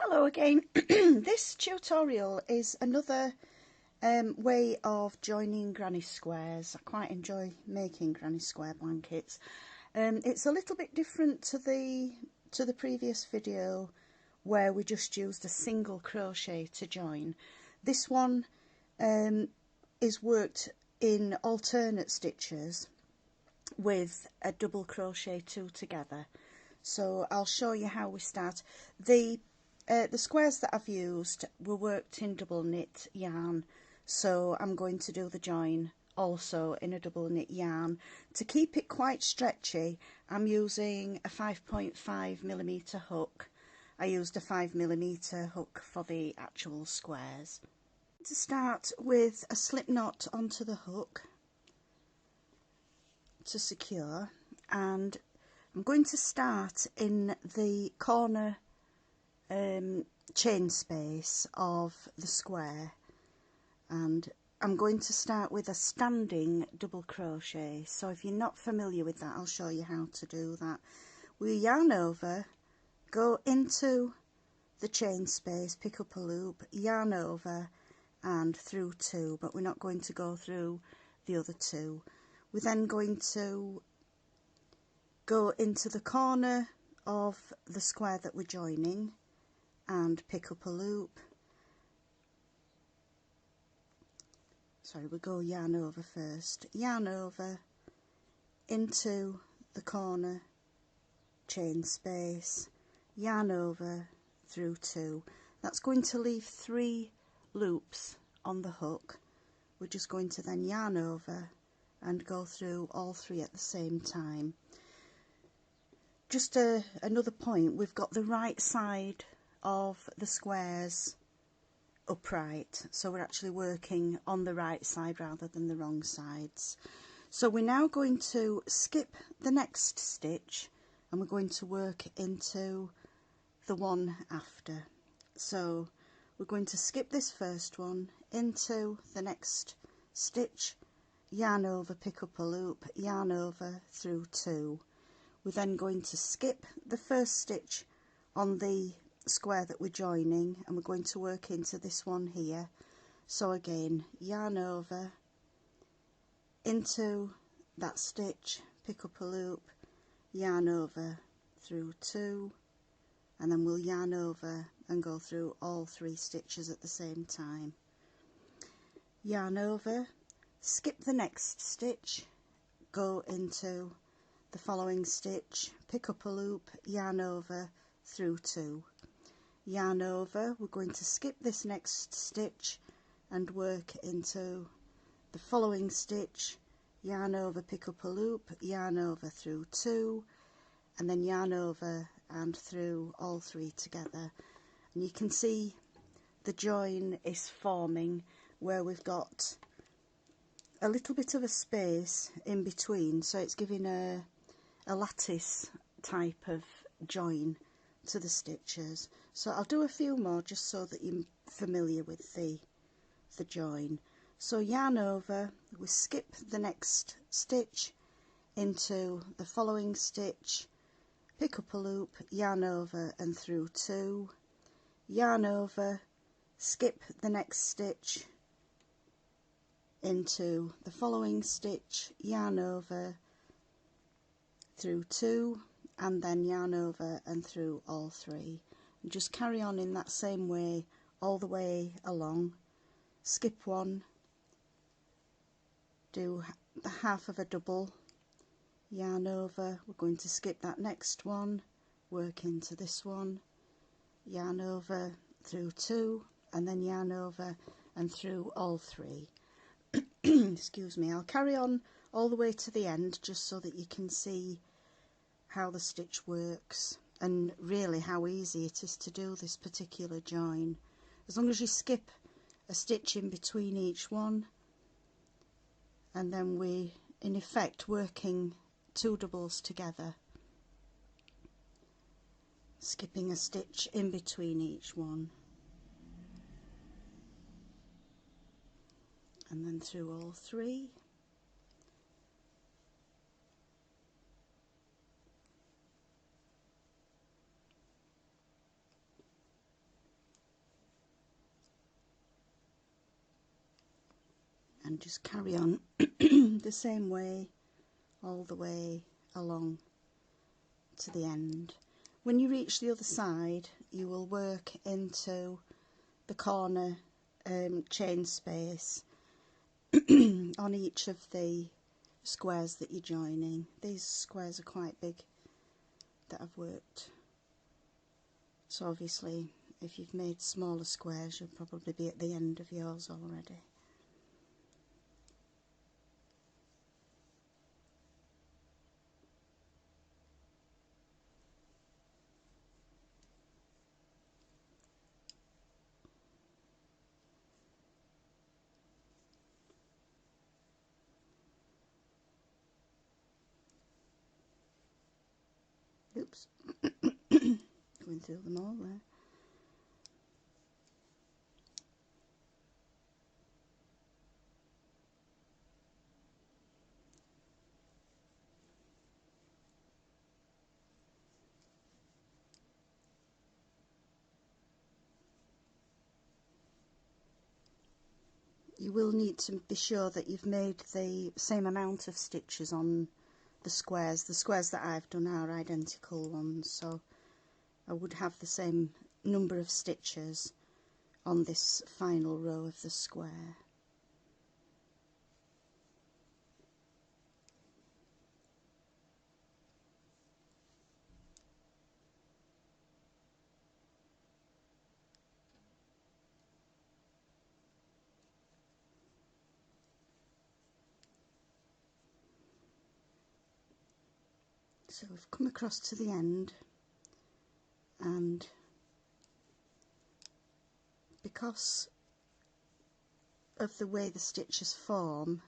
Hello again. This tutorial is another way of joining granny squares. I quite enjoy making granny square blankets. It's a little bit different to the previous video where we just used a single crochet to join. This one is worked in alternate stitches with a double crochet two together. So I'll show you how we start. The squares that I've used were worked in double knit yarn, so I'm going to do the join also in a double knit yarn. To keep it quite stretchy, I'm using a 5.5mm hook. I used a 5mm hook for the actual squares. To start with a slip knot onto the hook to secure, and I'm going to start in the corner chain space of the square, and I'm going to start with a standing double crochet. So if you're not familiar with that, I'll show you how to do that. We yarn over, go into the chain space, pick up a loop, yarn over and through two, but we're not going to go through the other two. We're then going to go into the corner of the square that we're joining and pick up a loop. Sorry, we'll go yarn over first. Yarn over into the corner chain space, yarn over through two. That's going to leave 3 loops on the hook. We're just going to then yarn over and go through all 3 at the same time. Just another point, we've got the right side of the squares upright, so we're actually working on the right side rather than the wrong sides. So we're now going to skip the next stitch and we're going to work into the one after. So we're going to skip this first one into the next stitch, yarn over, pick up a loop, yarn over through 2. We're then going to skip the first stitch on the square that we're joining and we're going to work into this one here. So again, yarn over into that stitch, pick up a loop, yarn over through 2, and then we'll yarn over and go through all 3 stitches at the same time. Yarn over, skip the next stitch, go into the following stitch, pick up a loop, yarn over through 2. Yarn over, we're going to skip this next stitch and work into the following stitch, yarn over, pick up a loop, yarn over through 2, and then yarn over and through all 3 together. And you can see the join is forming where we've got a little bit of a space in between, so it's giving a lattice type of join to the stitches. So I'll do a few more just so that you're familiar with the join. So yarn over, we skip the next stitch into the following stitch, pick up a loop, yarn over and through 2, yarn over, skip the next stitch into the following stitch, yarn over through 2, and then yarn over and through all 3. And just carry on in that same way all the way along. Skip one, do the half of a double, yarn over, we're going to skip that next one, work into this one, yarn over through 2, and then yarn over and through all 3. Excuse me, I'll carry on all the way to the end just so that you can see how the stitch works and really how easy it is to do this particular join. As long as you skip a stitch in between each one, and then we in effect working 2 doubles together, skipping a stitch in between each one, and then through all 3. and just carry on the same way all the way along to the end. When you reach the other side, you will work into the corner chain space on each of the squares that you're joining. These squares are quite big that I've worked, so obviously if you've made smaller squares you'll probably be at the end of yours already. Oops. Going through them all there. You will need to be sure that you've made the same amount of stitches on the squares. The squares that I've done are identical ones, so I would have the same number of stitches on this final row of the square. So we've come across to the end, and because of the way the stitches form,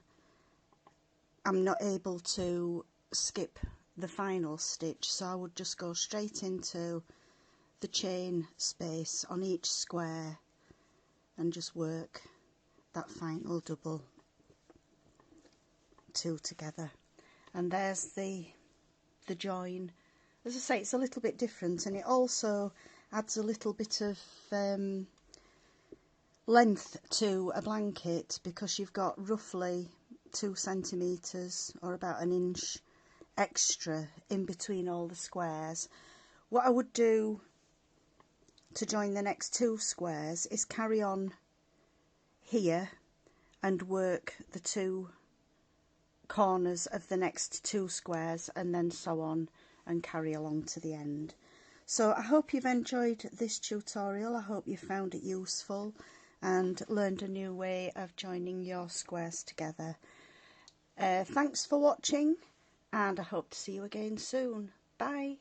I'm not able to skip the final stitch, so I would just go straight into the chain space on each square and just work that final double two together. And there's the join. As I say, it's a little bit different, and it also adds a little bit of length to a blanket, because you've got roughly 2 centimetres or about an inch extra in between all the squares. What I would do to join the next 2 squares is carry on here and work the 2 corners of the next 2 squares, and then so on and carry along to the end. So I hope you've enjoyed this tutorial. I hope you found it useful and learned a new way of joining your squares together. Thanks for watching, and I hope to see you again soon. Bye.